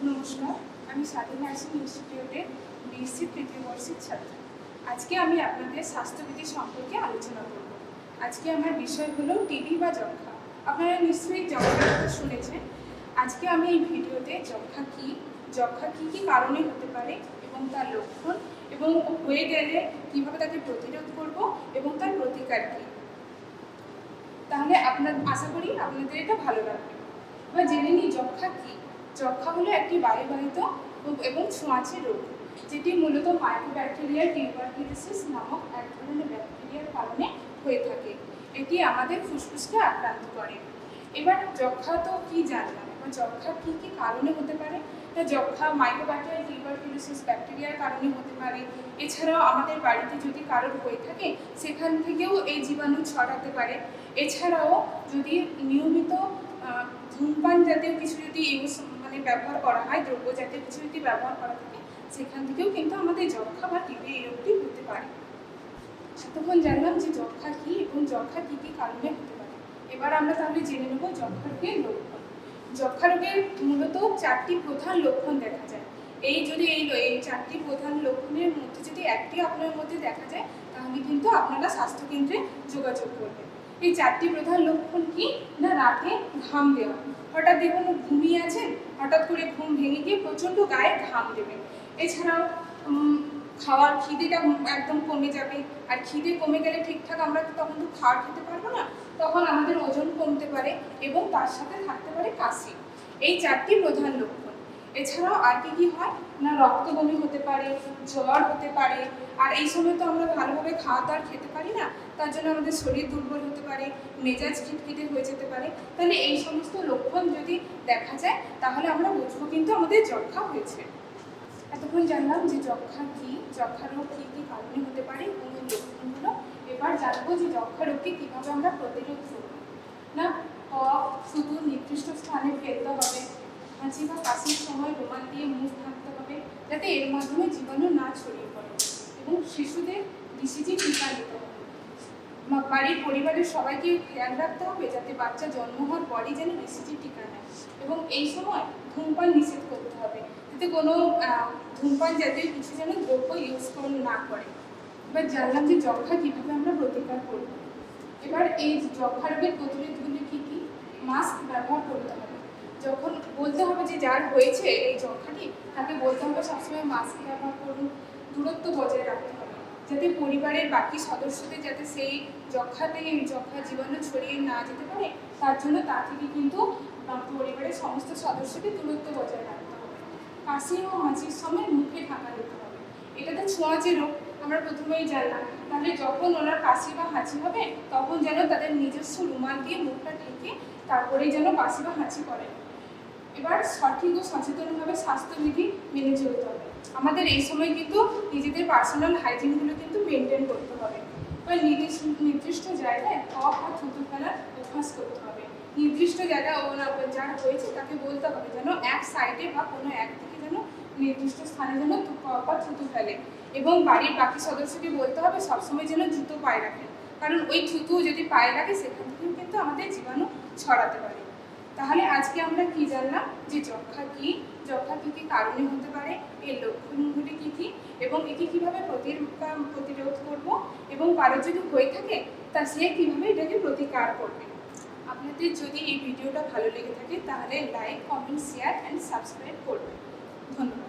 নমস্কার, আমি স্বাধীন নার্সিং ইনস্টিটিউটের বিএসসি তৃতীয় বর্ষের ছাত্র। আজকে আমি আপনাদের স্বাস্থ্যবিধি সম্পর্কে আলোচনা করব। আজকে আমার বিষয় হলো টিবি বা যক্ষ্মা। আপনারা নিশ্চয়ই যক্ষ্মার কথা শুনেছেন। আজকে আমি এই ভিডিওতে যক্ষ্মা কী কারণে হতে পারে এবং তার লক্ষণ এবং হয়ে গেলে কীভাবে তাকে প্রতিরোধ করব এবং তার প্রতিকার কী, তাহলে আশা করি আপনাদের এটা ভালো লাগবে। এবার জেনে নিই যক্ষ্মা কী। যক্ষ্মা হলো একটি বায়ুবাহিত এবং ছোঁয়াচে রোগ, যেটি মূলত মাইক্রোব্যাকটেরিয়াল টিউবারকুলোসিস নামক এক ধরনের ব্যাকটেরিয়ার কারণে হয়ে থাকে। এটি আমাদের ফুসফুসকে আক্রান্ত করে। এবার যক্ষ্মা তো কী জানলাম, এবার যক্ষ্মা কী কারণে হতে পারে। যক্ষ্মা মাইক্রোব্যাকটেরিয়াল টিউবারকুলোসিস ব্যাকটেরিয়ার কারণে হতে পারে। এছাড়াও আমাদের বাড়িতে যদি কারোর হয়ে থাকে সেখান থেকেও এই জীবাণু ছড়াতে পারে। এছাড়াও যদি নিয়মিত ধূমপান জাতীয় কিছু যদি ব্যবহার করা হয়, দ্রব্য জাতীয় কিছু যদি ব্যবহার করা থাকে, সেখান থেকেও কিন্তু আমাদের যক্ষ্মা বা টিবি এই রোগটি হতে পারে। এতক্ষণ জানলাম যে যক্ষ্মা কী এবং যক্ষ্মা কী কারণে হতে পারে। এবার আমরা তাহলে জেনে নেব যক্ষ্মা রোগের লক্ষণ। যক্ষ্মা রোগের মূলত 4টি প্রধান লক্ষণ দেখা যায়। এই চারটি প্রধান লক্ষণের মধ্যে যদি একটি আপনার মধ্যে দেখা যায়, তাহলে কিন্তু আপনারা স্বাস্থ্যকেন্দ্রে যোগাযোগ করবেন। এই 4টি প্রধান লক্ষণ কি না, রাতে ঘাম দেওয়া। হঠাৎ দেখুন ঘুমিয়ে আছেন, হঠাৎ করে ঘুম ভেঙে গিয়ে প্রচণ্ড গায়ে ঘাম দেবেন। এছাড়াও খাওয়ার খিদেটা একদম কমে যাবে, আর খিদে কমে গেলে ঠিকঠাক আমরা তখন তো খাওয়ার খেতে পারবো না, তখন আমাদের ওজন কমতে পারে এবং তার সাথে থাকতে পারে কাশি। এই 4টি প্রধান লক্ষণ। এছাড়াও আর কি হয় না, রক্ত বমি হতে পারে, জ্বর হতে পারে। আর এই সময় তো আমরা ভালোভাবে খাওয়া দাওয়া খেতে পারি না, তার জন্য আমাদের শরীর দুর্বল হতে পারে, মেজাজ খিটখিটে হয়ে যেতে পারে। তাহলে এই সমস্ত লক্ষণ যদি দেখা যায়, তাহলে আমরা বুঝবো কিন্তু আমাদের যক্ষ্মা হয়েছে। এতক্ষণ জানলাম যে যক্ষ্মা কী, যক্ষ্মা রোগ কী কারণে হতে পারে এবং এর লক্ষণগুলো। এবার জানবো যে যক্ষ্মা রোগকে কীভাবে আমরা প্রতিরোধ করব। না, শুধু নির্দিষ্ট স্থানে ফেলতে হবে, হাঁচি বা কাশির সময় রুমাল দিয়ে মুখ ঢাকতে হবে, যাতে এর মাধ্যমে জীবাণু না ছড়িয়ে পড়ে। এবং শিশুদের BCG টিকা দিতে হবে। বাড়ির পরিবারের সবাইকে খেয়াল রাখতে হবে যাতে বাচ্চা জন্ম হওয়ার পরই যেন BCG টিকা নেয়। এবং এই সময় ধূমপান নিষেধ করতে হবে, যাতে কোনো ধূমপান জাতীয় কিছু যেন দ্রব্য ইউজ না করে। এবার জানলাম যে যক্ষ্মা কীভাবে আমরা প্রতিকার করব। এবার এই যক্ষ্মা রোগের প্রতিরোধগুলি কী? মাস্ক ব্যবহার করতে হবে। যখন বলতে হবে যে যার হয়েছে এই যক্ষ্মাটি, তাকে বলতে হবে সবসময় মাস্ক ব্যবহার করুন, দূরত্ব বজায় রাখতে হবে, যাতে পরিবারের বাকি সদস্যদের যাতে সেই যক্ষ্মা জীবাণু ছড়িয়ে না যেতে পারে, তার জন্য তা থেকে কিন্তু পরিবারের সমস্ত সদস্যকে দূরত্ব বজায় রাখতে হবে। কাশি ও হাঁচির সময় মুখে ঢাকা দিতে হবে। এটা তো ছোঁয়াচে রোগ, আমরা প্রথমেই জানলাম। তাহলে যখন ওনার কাশি বা হাঁচি হবে, তখন যেন তাদের নিজস্ব রুমাল দিয়ে মুখটা ঢেকে তারপরেই যেন কাশি বা হাঁচি করে। এবার সঠিক ও সচেতনভাবে স্বাস্থ্যবিধি মেনে চলতে হবে। আমাদের এই সময় কিন্তু নিজেদের পার্সোনাল হাইজিনগুলো কিন্তু মেনটেন করতে হবে। এবার নির্দিষ্ট জায়গায় কফ বা থুতু ফেলার অভ্যাস করতে হবে। নির্দিষ্ট জায়গায় যার হয়েছে তাকে বলতে হবে যেন এক সাইডে বা কোনো একদিকে যেন নির্দিষ্ট স্থানে যেন কফ বা থুতু ফেলে। এবং বাড়ির বাকি সদস্যকে বলতে হবে সবসময় যেন জুতো পায়ে রাখেন, কারণ ওই থুতু যদি পায়ে লাগে সেখান থেকেও কিন্তু আমাদের জীবাণু ছড়াতে পারে। তাহলে আজকে আমরা কি জানলাম যে যক্ষ্মা কী কারণে হতে পারে, এর লক্ষণগুলি কী এবং একে কীভাবে প্রতিরোধ করব, এবং কারোর যদি হয়ে থাকে তা সে কীভাবে এটাকে প্রতিকার করবে। আপনাদের যদি এই ভিডিওটা ভালো লেগে থাকে তাহলে like, comment, share and subscribe করবেন। ধন্যবাদ।